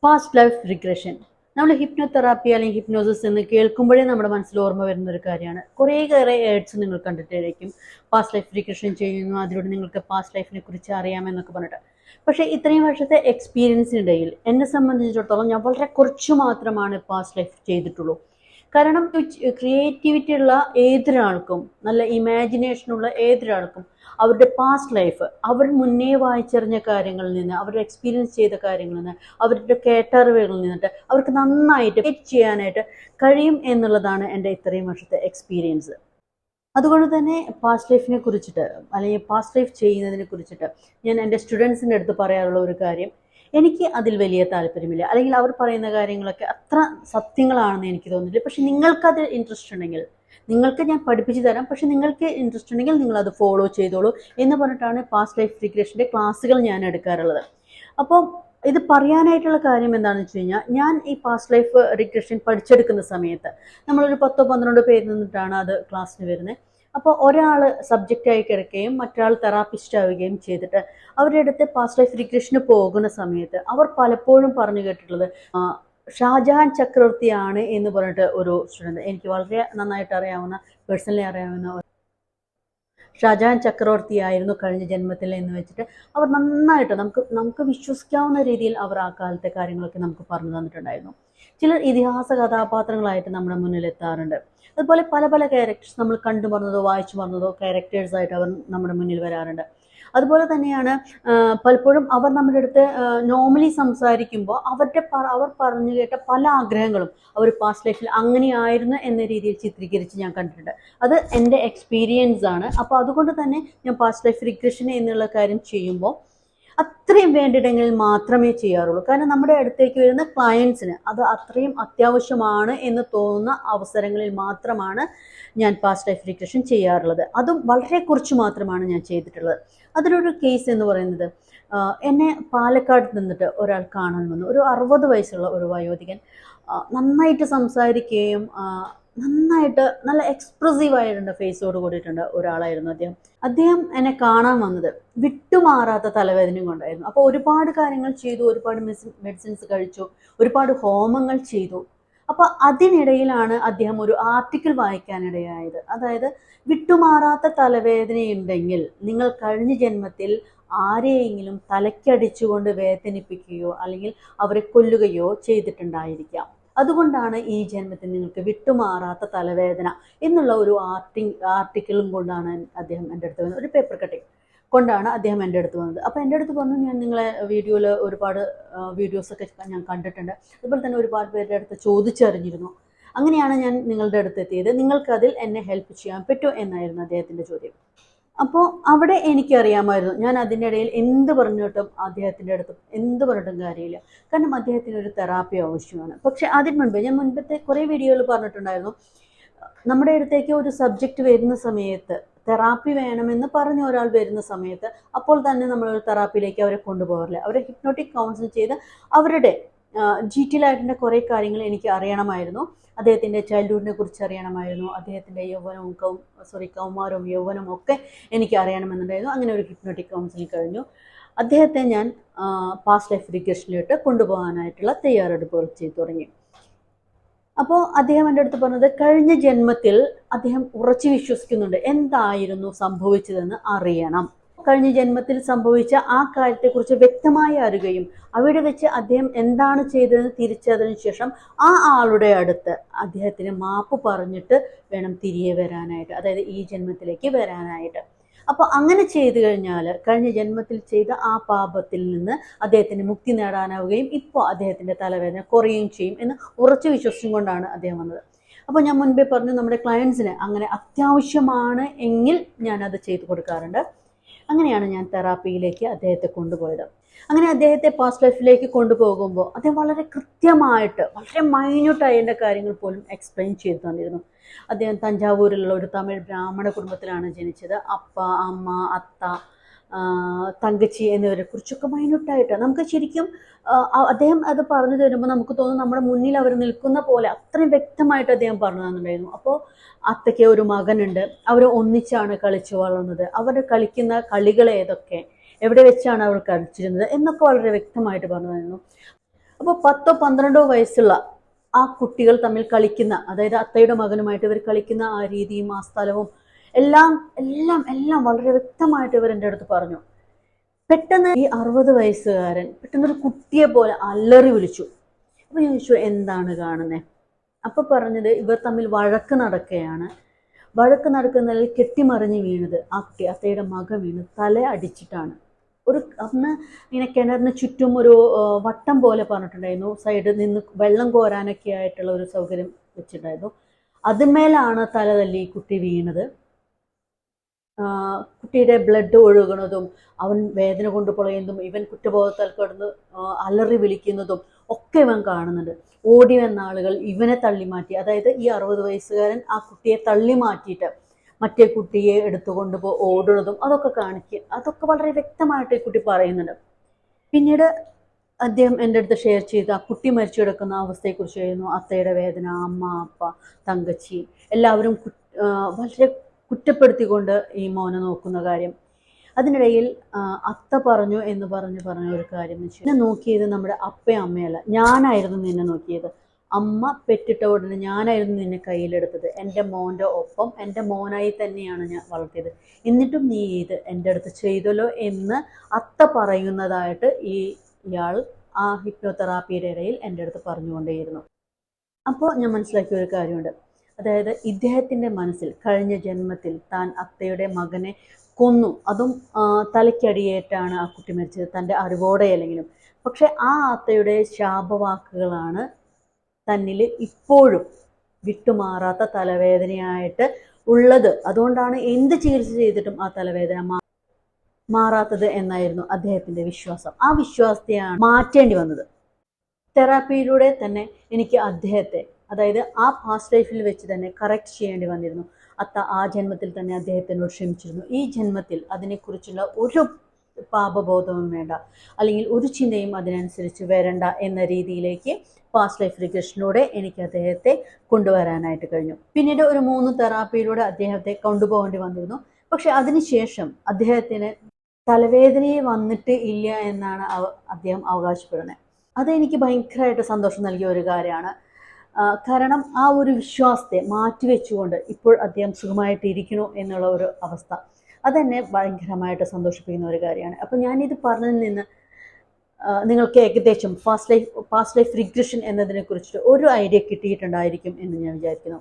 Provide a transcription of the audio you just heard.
Past life regression. നമ്മൾ hypnotherapy അല്ലെങ്കിൽ hypnosis എന്ന് കേൾക്കുമ്പോഴേ നമ്മുടെ മനസ്സിൽ ഓർമ്മ വരുന്ന ഒരു കാര്യമാണ്. കുറേയേറെ ഏഡ്സ് നിങ്ങൾ കണ്ടിട്ടായിരിക്കും പാസ്റ്റ് ലൈഫ് റിഗ്രഷൻ ചെയ്യുന്നു, അതിലൂടെ നിങ്ങൾക്ക് പാസ്റ്റ് ലൈഫിനെ കുറിച്ച് അറിയാമെന്നൊക്കെ പറഞ്ഞിട്ട്. പക്ഷേ ഇത്രയും വർഷത്തെ എക്സ്പീരിയൻസിനിടയിൽ എന്നെ സംബന്ധിച്ചിടത്തോളം ഞാൻ വളരെ കുറച്ച് മാത്രമാണ് പാസ്റ്റ് ലൈഫ് ചെയ്തിട്ടുള്ളൂ. കാരണം ക്രിയേറ്റിവിറ്റി ഉള്ള ഏതൊരാൾക്കും, നല്ല ഇമാജിനേഷനുള്ള ഏതൊരാൾക്കും അവരുടെ പാസ്റ്റ് ലൈഫ്, അവർ മുന്നേ വായിച്ചറിഞ്ഞ കാര്യങ്ങളിൽ നിന്ന്, അവരുടെ എക്സ്പീരിയൻസ് ചെയ്ത കാര്യങ്ങളിൽ നിന്ന്, അവരുടെ കേട്ടറിവുകളിൽ നിന്നിട്ട് അവർക്ക് നന്നായിട്ട് ചെയ്യാനായിട്ട് കഴിയും എന്നുള്ളതാണ് എൻ്റെ ഇത്രയും വർഷത്തെ എക്സ്പീരിയൻസ്. അതുകൊണ്ട് തന്നെ പാസ്റ്റ് ലൈഫിനെ കുറിച്ചിട്ട് അല്ലെങ്കിൽ പാസ്റ്റ് ലൈഫ് ചെയ്യുന്നതിനെ കുറിച്ചിട്ട് ഞാൻ എൻ്റെ സ്റ്റുഡൻസിൻ്റെ അടുത്ത് പറയാറുള്ള ഒരു കാര്യം, എനിക്ക് അതിൽ വലിയ താല്പര്യമില്ല, അല്ലെങ്കിൽ അവർ പറയുന്ന കാര്യങ്ങളൊക്കെ അത്ര സത്യങ്ങളാണെന്ന് എനിക്ക് തോന്നുന്നില്ല. പക്ഷെ നിങ്ങൾക്കത് ഇൻട്രസ്റ്റ് ഉണ്ടെങ്കിൽ നിങ്ങൾക്ക് ഞാൻ പഠിപ്പിച്ചു തരാം, പക്ഷെ നിങ്ങൾക്ക് ഇൻട്രസ്റ്റ് ഉണ്ടെങ്കിൽ നിങ്ങളത് ഫോളോ ചെയ്തോളൂ എന്ന് പറഞ്ഞിട്ടാണ് പാസ്റ്റ് ലൈഫ് റിഗ്രഷൻ്റെ ക്ലാസ്സുകൾ ഞാൻ എടുക്കാറുള്ളത്. അപ്പോൾ ഇത് പറയാനായിട്ടുള്ള കാര്യം എന്താണെന്ന് വെച്ച് കഴിഞ്ഞാൽ, ഞാൻ ഈ പാസ്റ്റ് ലൈഫ് റിഗ്രഷൻ പഠിച്ചെടുക്കുന്ന സമയത്ത് നമ്മളൊരു 10-12 പേര് നിന്നിട്ടാണ് അത് ക്ലാസ്സിന് വരുന്നത്. അപ്പോൾ ഒരാൾ സബ്ജക്റ്റായി കിടക്കുകയും മറ്റൊരാൾ തെറാപ്പിസ്റ്റ് ആവുകയും ചെയ്തിട്ട് അവരുടെ അടുത്ത് പാസ്റ്റ് ലൈഫ് റിഗ്രഷന് പോകുന്ന സമയത്ത് അവർ പലപ്പോഴും പറഞ്ഞു കേട്ടിട്ടുള്ളത് ഷാജഹാൻ ചക്രവർത്തിയാണ് എന്ന് പറഞ്ഞിട്ട് ഒരു സ്റ്റുഡൻറ്റ്, എനിക്ക് വളരെ നന്നായിട്ട് അറിയാവുന്ന, പേഴ്സണലി അറിയാവുന്ന ഷാജഹാൻ ചക്രവർത്തി ആയിരുന്നു കഴിഞ്ഞ ജന്മത്തിൽ എന്ന് വെച്ചിട്ട് അവർ നന്നായിട്ട് നമുക്ക് വിശ്വസിക്കാവുന്ന രീതിയിൽ അവർ ആ കാലത്തെ കാര്യങ്ങളൊക്കെ നമുക്ക് പറഞ്ഞു തന്നിട്ടുണ്ടായിരുന്നു. ചിലർ ഇതിഹാസ കഥാപാത്രങ്ങളായിട്ട് നമ്മുടെ മുന്നിൽ എത്താറുണ്ട്. അതുപോലെ പല പല ക്യാരക്ടേഴ്സ് നമ്മൾ കണ്ടു പറഞ്ഞതോ വായിച്ചു പറഞ്ഞതോ ക്യാരക്ടേഴ്സായിട്ട് അവർ നമ്മുടെ മുന്നിൽ വരാറുണ്ട്. അതുപോലെ തന്നെയാണ് പലപ്പോഴും അവർ നമ്മുടെ അടുത്ത് നോർമലി സംസാരിക്കുമ്പോൾ അവർ പറഞ്ഞു കേട്ട പല ആഗ്രഹങ്ങളും അവർ പാസ്റ്റ് ലൈഫിൽ അങ്ങനെയായിരുന്നു എന്ന രീതിയിൽ ചിത്രീകരിച്ച് ഞാൻ കണ്ടിട്ടുണ്ട്. അത് എൻ്റെ എക്സ്പീരിയൻസ് ആണ്. അപ്പോൾ അതുകൊണ്ട് തന്നെ ഞാൻ പാസ്റ്റ് ലൈഫ് റിഗ്രഷൻ എന്നുള്ള കാര്യം ചെയ്യുമ്പോൾ അത്രയും വേണ്ടിയിടങ്ങളിൽ മാത്രമേ ചെയ്യാറുള്ളൂ. കാരണം നമ്മുടെ അടുത്തേക്ക് വരുന്ന ക്ലയൻസിന് അത് അത്രയും അത്യാവശ്യമാണ് എന്ന് തോന്നുന്ന അവസരങ്ങളിൽ മാത്രമാണ് ഞാൻ പാസ്റ്റ് ലൈഫ് റിഗ്രഷൻ ചെയ്യാറുള്ളത്. അതും വളരെ കുറച്ച് മാത്രമാണ് ഞാൻ ചെയ്തിട്ടുള്ളത്. അതിലൊരു കേസ് എന്ന് പറയുന്നത്, എന്നെ പാലക്കാട് നിന്നിട്ട് ഒരാൾ കാണാൻ വന്നു. ഒരു 60 വയസ്സുള്ള ഒരു വയോധികൻ, നന്നായിട്ട് സംസാരിക്കുകയും നന്നായിട്ട് നല്ല എക്സ്പ്രസീവ് ആയിട്ടുണ്ട്, ഫേസോട് കൂടിയിട്ടുണ്ട് ഒരാളായിരുന്നു അദ്ദേഹം എന്നെ കാണാൻ വന്നത് വിട്ടുമാറാത്ത തലവേദനയും കൊണ്ടായിരുന്നു. അപ്പോൾ ഒരുപാട് കാര്യങ്ങൾ ചെയ്തു, ഒരുപാട് മെഡിസിൻസ് കഴിച്ചു, ഒരുപാട് ഹോമങ്ങൾ ചെയ്തു. അപ്പോൾ അതിനിടയിലാണ് അദ്ദേഹം ഒരു ആർട്ടിക്കിൾ വായിക്കാനിടയായത്. അതായത് വിട്ടുമാറാത്ത തലവേദനയുണ്ടെങ്കിൽ നിങ്ങൾ കഴിഞ്ഞ ജന്മത്തിൽ ആരെയെങ്കിലും തലയ്ക്കടിച്ചുകൊണ്ട് വേദനിപ്പിക്കുകയോ അല്ലെങ്കിൽ അവരെ കൊല്ലുകയോ ചെയ്തിട്ടുണ്ടായിരിക്കാം. അതുകൊണ്ടാണ് ഈ ജന്മത്തിൽ നിങ്ങൾക്ക് വിട്ടുമാറാത്ത തലവേദന എന്നുള്ള ഒരു ആർട്ടിക്കിളും കൊണ്ടാണ് അദ്ദേഹം എൻ്റെ അടുത്ത് വന്നത്. ഒരു പേപ്പർ കട്ടിങ് കൊണ്ടാണ് അദ്ദേഹം എൻ്റെ അടുത്ത് വന്നത്. അപ്പോൾ എൻ്റെ അടുത്ത് പറഞ്ഞു, ഞാൻ നിങ്ങളെ വീഡിയോയിൽ ഒരുപാട് വീഡിയോസൊക്കെ ഞാൻ കണ്ടിട്ടുണ്ട്, അതുപോലെ തന്നെ ഒരുപാട് പേരുടെ അടുത്ത് ചോദിച്ചറിഞ്ഞിരുന്നു. അങ്ങനെയാണ് ഞാൻ നിങ്ങളുടെ അടുത്ത് എത്തിയത്, നിങ്ങൾക്കതിൽ എന്നെ ഹെൽപ്പ് ചെയ്യാൻ പറ്റുമോ എന്നായിരുന്നു അദ്ദേഹത്തിൻ്റെ ചോദ്യം. അപ്പോൾ അവിടെ എനിക്കറിയാമായിരുന്നു ഞാൻ അതിൻ്റെ ഇടയിൽ എന്ത് പറഞ്ഞിട്ടും അദ്ദേഹത്തിൻ്റെ അടുത്ത് എന്ത് പറഞ്ഞിട്ടും കാര്യമില്ല. കാരണം അദ്ദേഹത്തിന് ഒരു തെറാപ്പി ആവശ്യമാണ്. പക്ഷെ അതിന് മുൻപ് ഞാൻ മുൻപത്തെ കുറേ വീഡിയോയിൽ പറഞ്ഞിട്ടുണ്ടായിരുന്നു, നമ്മുടെ അടുത്തേക്ക് ഒരു സബ്ജക്റ്റ് വരുന്ന സമയത്ത്, തെറാപ്പി വേണമെന്ന് പറഞ്ഞ ഒരാൾ വരുന്ന സമയത്ത് അപ്പോൾ തന്നെ നമ്മളൊരു തെറാപ്പിയിലേക്ക് അവരെ കൊണ്ടുപോകാറില്ല. അവരെ ഹിപ്നോട്ടിക് കൗൺസിൽ ചെയ്ത് അവരുടെ ഡീറ്റെയിലായിട്ടുള്ള കുറേ കാര്യങ്ങൾ എനിക്ക് അറിയണമായിരുന്നു. അദ്ദേഹത്തിൻ്റെ ചൈൽഡ്ഹുഡിനെ കുറിച്ച് അറിയണമായിരുന്നു, അദ്ദേഹത്തിൻ്റെ കൗമാരവും യൗവനവും ഒക്കെ എനിക്ക് അറിയണമെന്നുണ്ടായിരുന്നു. അങ്ങനെ ഒരു ഹിപ്നോട്ടിക് കൗൺസിലിംഗ് കഴിഞ്ഞു. അദ്ദേഹത്തെ ഞാൻ പാസ്റ്റ് ലൈഫ് റിഗ്രഷനിലോട്ട് കൊണ്ടുപോകാനായിട്ടുള്ള തയ്യാറെടുപ്പുകൾ ചെയ്തു തുടങ്ങി. അപ്പോൾ അദ്ദേഹം എൻ്റെ അടുത്ത് പറഞ്ഞത്, കഴിഞ്ഞ ജന്മത്തിൽ അദ്ദേഹം ഉറച്ചു വിശ്വസിക്കുന്നുണ്ട് എന്തായിരുന്നു സംഭവിച്ചതെന്ന് അറിയണം. കഴിഞ്ഞ ജന്മത്തിൽ സംഭവിച്ച ആ കാര്യത്തെക്കുറിച്ച് വ്യക്തമായി അറിയുകയും അവിടെ വെച്ച് അദ്ദേഹം എന്താണ് ചെയ്തതെന്ന് തിരിച്ചതിന് ശേഷം ആ ആളുടെ അടുത്ത് അദ്ദേഹത്തിന് മാപ്പ് പറഞ്ഞിട്ട് വേണം തിരികെ വരാനായിട്ട്, അതായത് ഈ ജന്മത്തിലേക്ക് വരാനായിട്ട്. അപ്പോൾ അങ്ങനെ ചെയ്തു കഴിഞ്ഞാൽ കഴിഞ്ഞ ജന്മത്തിൽ ചെയ്ത ആ പാപത്തിൽ നിന്ന് അദ്ദേഹത്തിന് മുക്തി നേടാനാവുകയും ഇപ്പോൾ അദ്ദേഹത്തിൻ്റെ തലവേദന കുറയുകയും ചെയ്യും എന്ന് ഉറച്ചു വിശ്വസിച്ചും കൊണ്ടാണ് അദ്ദേഹം വന്നത്. അപ്പോൾ ഞാൻ മുൻപേ പറഞ്ഞു, നമ്മുടെ ക്ലയൻസിന് അങ്ങനെ അത്യാവശ്യമാണ് എങ്കിൽ ഞാനത് ചെയ്തു കൊടുക്കാറുണ്ട്. അങ്ങനെയാണ് ഞാൻ തെറാപ്പിയിലേക്ക് അദ്ദേഹത്തെ കൊണ്ടുപോയത്. അങ്ങനെ അദ്ദേഹത്തെ പാസ്റ്റ് ലൈഫിലേക്ക് കൊണ്ടുപോകുമ്പോൾ അദ്ദേഹം വളരെ കൃത്യമായിട്ട്, വളരെ മൈന്യൂട്ടായി എൻ്റെ കാര്യങ്ങൾ പോലും എക്സ്പ്ലെയിൻ ചെയ്തു തന്നിരുന്നു. അദ്ദേഹം തഞ്ചാവൂരിലുള്ള ഒരു തമിഴ് ബ്രാഹ്മണ കുടുംബത്തിലാണ് ജനിച്ചത്. അപ്പ, അമ്മ, അത്ത, തങ്കച്ചി എന്നിവരെ കുറിച്ചൊക്കെ മൈന്യൂട്ടായിട്ട് നമുക്ക് ശരിക്കും അദ്ദേഹം അത് പറഞ്ഞു തരുമ്പോൾ നമുക്ക് തോന്നും നമ്മുടെ മുന്നിൽ അവർ നിൽക്കുന്ന പോലെ. അത്രയും വ്യക്തമായിട്ട് അദ്ദേഹം പറഞ്ഞു തന്നിട്ടുണ്ടായിരുന്നു. അപ്പോൾ അത്തയ്ക്ക് ഒരു മകനുണ്ട്, അവർ ഒന്നിച്ചാണ് കളിച്ചു വളർന്നത്, അവർ കളിക്കുന്ന കളികൾ ഏതൊക്കെ, എവിടെ വെച്ചാണ് അവർ കളിച്ചിരുന്നത് എന്നൊക്കെ വളരെ വ്യക്തമായിട്ട് പറഞ്ഞു തരുന്നു. അപ്പോൾ 10-12 വയസ്സുള്ള ആ കുട്ടികൾ തമ്മിൽ കളിക്കുന്ന, അതായത് അത്തയുടെ മകനുമായിട്ട് ഇവർ കളിക്കുന്ന ആ രീതിയും ആ സ്ഥലവും എല്ലാം എല്ലാം എല്ലാം വളരെ വ്യക്തമായിട്ട് ഇവർ എൻ്റെ അടുത്ത് പറഞ്ഞു. പെട്ടെന്ന് ഈ 60 വയസ്സുകാരൻ പെട്ടെന്നൊരു കുട്ടിയെ പോലെ അലറി വിളിച്ചു. അപ്പൊ ഞാൻ ചോദിച്ചു എന്താണ് കാണുന്നത്? അപ്പൊ പറഞ്ഞത് ഇവർ തമ്മിൽ വഴക്ക് നടക്കുകയാണ്. വഴക്ക് നടക്കുന്നതിൽ കെട്ടിമറിഞ്ഞ് വീണത് ആ കുട്ടി, അത്തയുടെ മകൻ വീണ് തല അടിച്ചിട്ടാണ്. അന്ന് ഇങ്ങനെ കിണറിന് ചുറ്റും ഒരു വട്ടം പോലെ പറഞ്ഞിട്ടുണ്ടായിരുന്നു, സൈഡിൽ നിന്ന് വെള്ളം കോരാനൊക്കെ ആയിട്ടുള്ള ഒരു സൗകര്യം വെച്ചിട്ടുണ്ടായിരുന്നു. അതുമേലാണ് തല തല്ലി ഈ കുട്ടി വീണത്. കുട്ടിയുടെ ബ്ലഡ് ഒഴുകുന്നതും അവൻ വേദന കൊണ്ട് പൊളയുന്നതും ഇവൻ കുറ്റബോധത്താൽ കിടന്ന് അലറി വിളിക്കുന്നതും ഒക്കെ ഇവൻ കാണുന്നുണ്ട്. ഓടി വന്ന ആളുകൾ ഇവനെ തള്ളി മാറ്റി, അതായത് ഈ 60 വയസ്സുകാരൻ ആ കുട്ടിയെ തള്ളി മാറ്റിയിട്ട് മറ്റേ കുട്ടിയെ എടുത്തുകൊണ്ട് ഓടുന്നതും അതൊക്കെ വളരെ വ്യക്തമായിട്ട് ഈ കുട്ടി പറയുന്നുണ്ട്. പിന്നീട് അദ്ദേഹം എൻ്റെ അടുത്ത് ഷെയർ ചെയ്ത് ആ കുട്ടി മരിച്ചു കിടക്കുന്ന അവസ്ഥയെക്കുറിച്ചായിരുന്നു. അത്തയുടെ വേദന, അമ്മ, അപ്പ, തങ്കച്ചി എല്ലാവരും വളരെ കുറ്റപ്പെടുത്തിക്കൊണ്ട് ഈ മോനെ നോക്കുന്ന കാര്യം. അതിനിടയിൽ അത്ത പറഞ്ഞു എന്ന് പറഞ്ഞ ഒരു കാര്യം എന്ന് വെച്ചാൽ, എന്നെ നോക്കിയത് നമ്മുടെ അപ്പയും അമ്മയല്ല, ഞാനായിരുന്നു നിന്നെ നോക്കിയത്. അമ്മ പെറ്റിട്ട ഉടനെ ഞാനായിരുന്നു നിന്നെ കയ്യിലെടുത്തത്. എൻ്റെ മോൻ്റെ ഒപ്പം എൻ്റെ മോനായി തന്നെയാണ് ഞാൻ വളർത്തിയത്. എന്നിട്ടും നീ ഇത് എൻ്റെ അടുത്ത് ചെയ്തല്ലോ എന്ന് അത്ത പറയുന്നതായിട്ട് ഇയാൾ ആ ഹിപ്നോതെറാപ്പിയുടെ ഇടയിൽ എൻ്റെ അടുത്ത് പറഞ്ഞുകൊണ്ടേയിരുന്നു. അപ്പോൾ ഞാൻ മനസ്സിലാക്കിയ ഒരു കാര്യമുണ്ട്. അതായത് ഇദ്ദേഹത്തിൻ്റെ മനസ്സിൽ കഴിഞ്ഞ ജന്മത്തിൽ താൻ അത്തയുടെ മകനെ കൊന്നു, അതും തലയ്ക്കടിയേറ്റാണ് ആ കുട്ടി മരിച്ചത്, തൻ്റെ അറിവോടെ അല്ലെങ്കിലും. പക്ഷെ ആ അത്തയുടെ ശാപവാക്കുകളാണ് തന്നിൽ ഇപ്പോഴും വിട്ടുമാറാത്ത തലവേദനയായിട്ട് ഉള്ളത്. അതുകൊണ്ടാണ് എന്ത് ചികിത്സ ചെയ്തിട്ടും ആ തലവേദന മാറാത്തത് എന്നായിരുന്നു അദ്ദേഹത്തിൻ്റെ വിശ്വാസം. ആ വിശ്വാസത്തെയാണ് മാറ്റേണ്ടി വന്നത്. തെറാപ്പിയിലൂടെ തന്നെ എനിക്ക് അദ്ദേഹത്തെ, അതായത് ആ പാസ്റ്റ് ലൈഫിൽ വെച്ച് തന്നെ കറക്റ്റ് ചെയ്യേണ്ടി വന്നിരുന്നു. അത്ത ആ ജന്മത്തിൽ തന്നെ അദ്ദേഹത്തിനോട് ക്ഷമിച്ചിരുന്നു. ഈ ജന്മത്തിൽ അതിനെക്കുറിച്ചുള്ള ഒരു പാപബോധവും വേണ്ട, അല്ലെങ്കിൽ ഒരു ചിന്തയും അതിനനുസരിച്ച് വരണ്ട എന്ന രീതിയിലേക്ക് പാസ്റ്റ് ലൈഫ് റിഗ്രഷനിലൂടെ എനിക്ക് അദ്ദേഹത്തെ കൊണ്ടുവരാനായിട്ട് കഴിഞ്ഞു. പിന്നീട് ഒരു 3 തെറാപ്പിയിലൂടെ അദ്ദേഹത്തെ കൊണ്ടുപോകേണ്ടി വന്നിരുന്നു. പക്ഷെ അതിനുശേഷം അദ്ദേഹത്തിന് തലവേദനയെ വന്നിട്ട് ഇല്ല എന്നാണ് അദ്ദേഹം അവകാശപ്പെടുന്നത്. അതെനിക്ക് ഭയങ്കരമായിട്ട് സന്തോഷം നൽകിയ ഒരു കാര്യമാണ്. കാരണം ആ ഒരു വിശ്വാസത്തെ മാറ്റിവെച്ചുകൊണ്ട് ഇപ്പോൾ അദ്ദേഹം സുഖമായിട്ടിരിക്കണു എന്നുള്ള ഒരു അവസ്ഥ, അതെന്നെ ഭയങ്കരമായിട്ട് സന്തോഷിപ്പിക്കുന്ന ഒരു കാര്യമാണ്. അപ്പോൾ ഞാനിത് പറഞ്ഞതിൽ നിന്ന് നിങ്ങൾക്ക് ഏകദേശം പാസ്റ്റ് ലൈഫ് റിഗ്രഷൻ എന്നതിനെക്കുറിച്ച് ഒരു ഐഡിയ കിട്ടിയിട്ടുണ്ടായിരിക്കും എന്ന് ഞാൻ വിചാരിക്കുന്നു.